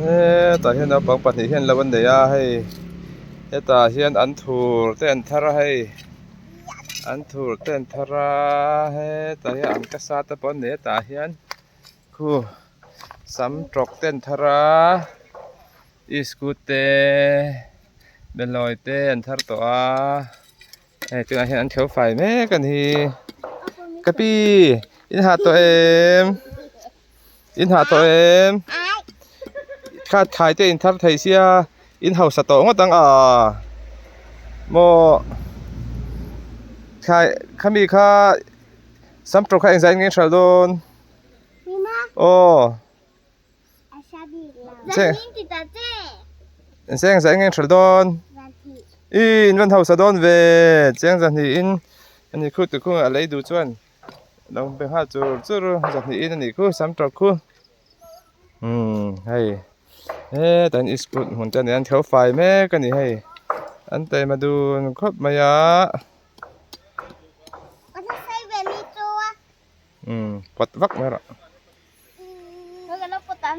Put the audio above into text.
ตาเฮียนเอาปังปัดเฮียนละวันเดียให้ตาเฮียนอันถูเต้นทระให้อันถูเต้นทระให้ตาเฮียนอันกษาตะปนเนตาเฮียนคู่สำตรกเต้นทระอิสกูเตเบลอยเต้นทระตัวจึงเฮียนอันเขียวไฟแม่กันทีกะปีอินหาตัวเองคาดขายเต้นทับไทยเสียอินเฮาสตองว่าตังโมขายขามีค่าสัมปรกให้ใจเงินชาโดนมีมั้ยโอ้อาชาดีแล้วจะยิงติตาเจ้เสียงใจเงินชาโดนอินวันเฮาสะดอนเวเสียงจันทีอินอันนี้คือตัวอะไรดูจวนลองไปหาจูจันทีอินอันนี้คือสัมปรกคือให้ตอนอิสกุลหุ่นจันทร์อันเขียวไฟแม่กันนี่ให้อันเตมาดูครบมายะอันใส่เวลีตัวปัดวักมาละแล้วก็ปตัน